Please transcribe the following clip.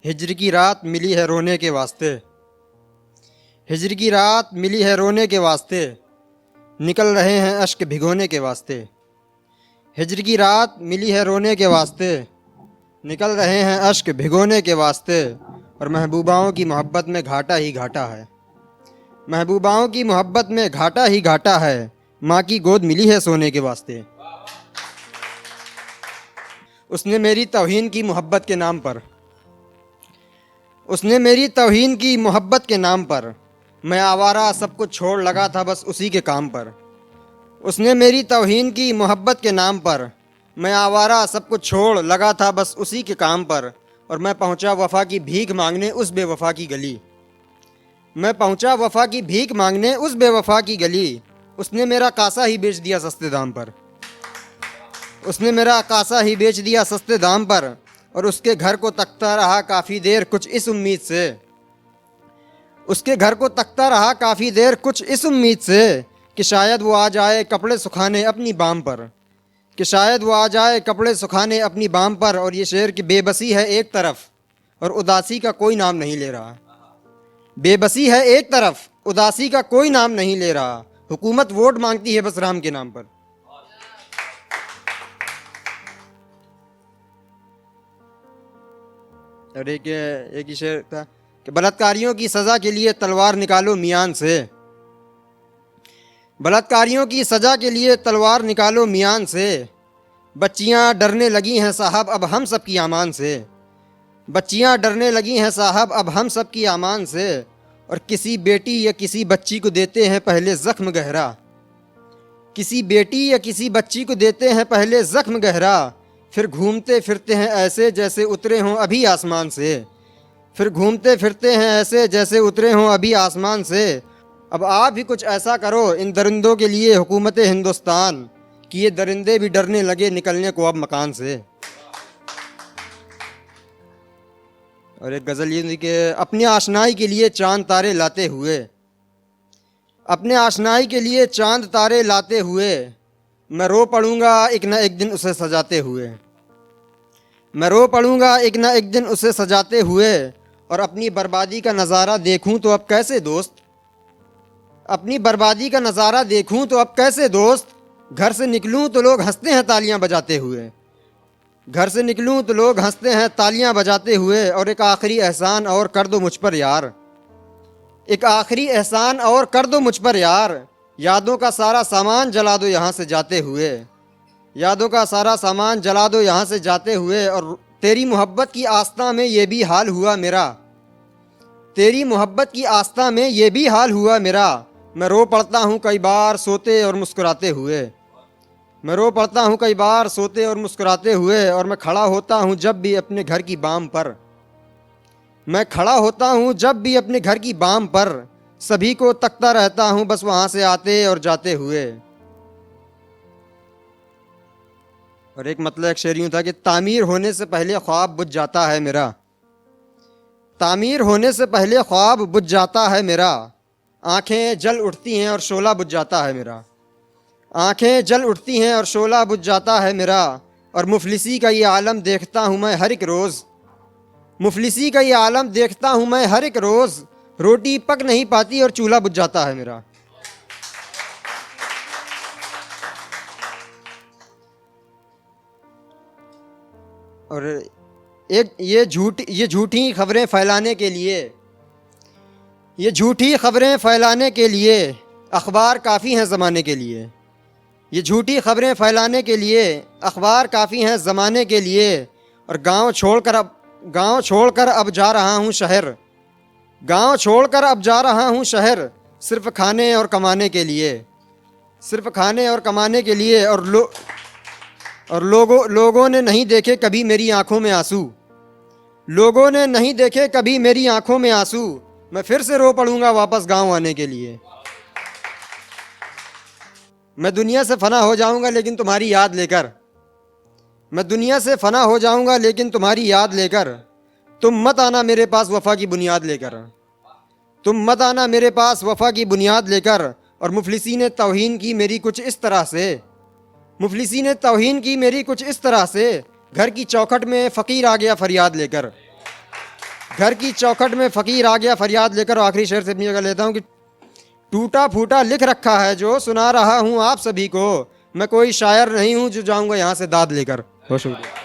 हिज्र की रात मिली है रोने के वास्ते, हिज्र की रात मिली है रोने के वास्ते, निकल रहे हैं अश्क भिगोने के वास्ते। हिज्र की रात मिली है रोने के वास्ते, निकल रहे हैं अश्क भिगोने के वास्ते। और महबूबाओं की मोहब्बत में घाटा ही घाटा है, महबूबाओं की मोहब्बत में घाटा ही घाटा है, माँ की गोद मिली है सोने के वास्ते। उसने मेरी तौहीन की मोहब्बत के नाम पर, उसने मेरी तौहीन की मोहब्बत के नाम पर, मैं आवारा सब कुछ छोड़ लगा था बस उसी के काम पर। उसने मेरी तौहीन की मोहब्बत के नाम पर, मैं आवारा सब कुछ छोड़ लगा था बस उसी के काम पर। और मैं पहुंचा वफ़ा की भीख मांगने उस बेवफ़ा की गली, मैं पहुंचा वफ़ा की भीख मांगने उस बेवफ़ा की गली। उसने मेरा कासा ही बेच दिया सस्ते दाम पर, उसने मेरा कासा ही बेच दिया सस्ते दाम पर। और उसके घर को तकता रहा काफ़ी देर कुछ इस उम्मीद से, उसके घर को तकता रहा काफ़ी देर कुछ इस उम्मीद से कि शायद वो आ जाए कपड़े सुखाने अपनी बाम पर, कि शायद वो आ जाए कपड़े सुखाने अपनी बाम पर। और ये शेर की बेबसी है एक तरफ और उदासी का कोई नाम नहीं ले रहा, बेबसी है एक तरफ, उदासी का कोई नाम नहीं ले रहा। हुकूमत वोट मांगती है बस राम के नाम पर। और एक ही शेर था कि बलात्कारियों की सज़ा के लिए तलवार निकालो मियान से, बलात्कारियों की सज़ा के लिए तलवार निकालो मियान से। बच्चियां डरने लगी हैं साहब अब हम सब की आमान से, बच्चियां डरने लगी हैं साहब अब हम सब की आमान से। और किसी बेटी या किसी बच्ची को देते हैं पहले ज़ख्म गहरा, किसी बेटी या किसी बच्ची को देते हैं पहले ज़ख्म गहरा। फिर घूमते फिरते हैं ऐसे जैसे उतरे हों अभी आसमान से, फिर घूमते फिरते हैं ऐसे जैसे उतरे हों अभी आसमान से। अब आप भी कुछ ऐसा करो इन दरिंदों के लिए हुकूमत हिंदुस्तान, कि ये दरिंदे भी डरने लगे निकलने को अब मकान से। और एक गज़ल ये थी कि अपनी आशनाई के लिए चांद तारे लाते हुए, अपने आशनाई के लिए चांद तारे लाते हुए, मैं रो पड़ूंगा एक ना एक दिन उसे सजाते हुए, मैं रो पड़ूंगा एक ना एक दिन उसे सजाते हुए। और अपनी बर्बादी का नज़ारा देखूं तो अब कैसे दोस्त, अपनी बर्बादी का नज़ारा देखूं तो अब कैसे दोस्त। घर से निकलूं तो लोग हंसते हैं तालियां बजाते हुए, घर से निकलूं तो लोग हंसते हैं तालियां बजाते हुए। और एक आखिरी एहसान और कर दो मुझ पर यार, एक आखिरी एहसान और कर दो मुझ पर यार। यादों का सारा सामान जला दो यहाँ से जाते हुए, यादों का सारा सामान जला दो यहाँ से जाते हुए। और तेरी मोहब्बत की आस्था में ये भी हाल हुआ मेरा, तेरी मोहब्बत की आस्था में ये भी हाल हुआ मेरा। मैं रो पड़ता हूँ कई बार सोते और मुस्कुराते हुए, मैं रो पड़ता हूँ कई बार सोते और मुस्कुराते हुए। और मैं खड़ा होता हूँ जब भी अपने घर की बाम पर, मैं खड़ा होता हूँ जब भी अपने घर की बाम पर, सभी को तकता रहता हूँ बस वहाँ से आते और जाते हुए। और एक मतलब एक शेर यूँ था कि तामीर होने से पहले ख्वाब बुझ जाता है मेरा, तामीर होने से पहले ख्वाब बुझ जाता है मेरा। आंखें जल उठती हैं और शोला बुझ जाता है मेरा, आंखें जल उठती हैं और शोला बुझ जाता है मेरा। और मुफलिसी का ये आलम देखता हूँ मैं हर एक रोज़, मुफलिसी का ये आलम देखता हूँ मैं हर एक रोज़। रोटी पक नहीं पाती और चूल्हा बुझ जाता है मेरा। और एक ये झूठी खबरें फैलाने के लिए, ये झूठी खबरें फैलाने के लिए अखबार काफ़ी हैं ज़माने के लिए, ये झूठी खबरें फैलाने के लिए अखबार काफ़ी हैं ज़माने के लिए। और गांव छोड़कर अब जा रहा हूँ शहर, गांव छोड़कर अब जा रहा हूँ शहर, सिर्फ खाने और कमाने के लिए, सिर्फ खाने और कमाने के लिए। और लोगों ने नहीं देखे कभी मेरी आंखों में आंसू, लोगों ने नहीं देखे कभी मेरी आंखों में आंसू। मैं फिर से रो पड़ूंगा वापस गांव आने के लिए, मैं दुनिया से फना हो जाऊंगा लेकिन तुम्हारी याद लेकर, मैं दुनिया से फना हो जाऊंगा लेकिन तुम्हारी याद लेकर। तुम मत आना मेरे पास वफ़ा की बुनियाद लेकर, तुम मत आना मेरे पास वफ़ा की बुनियाद लेकर। और मुफलिसी ने तौहीन की मेरी कुछ इस तरह से, मुफलिसी ने तौहीन की मेरी कुछ इस तरह से, घर की चौखट में फ़कीर आ गया फरियाद लेकर। घर की चौखट में फ़कीर आ गया फरियाद लेकर। आखिरी शेर से अपनी जगह लेता हूँ कि टूटा फूटा लिख रखा है जो सुना रहा हूँ आप सभी को, मैं कोई शायर नहीं हूँ जो जाऊँगा यहाँ से दाद लेकर। बहुत शुक्रिया।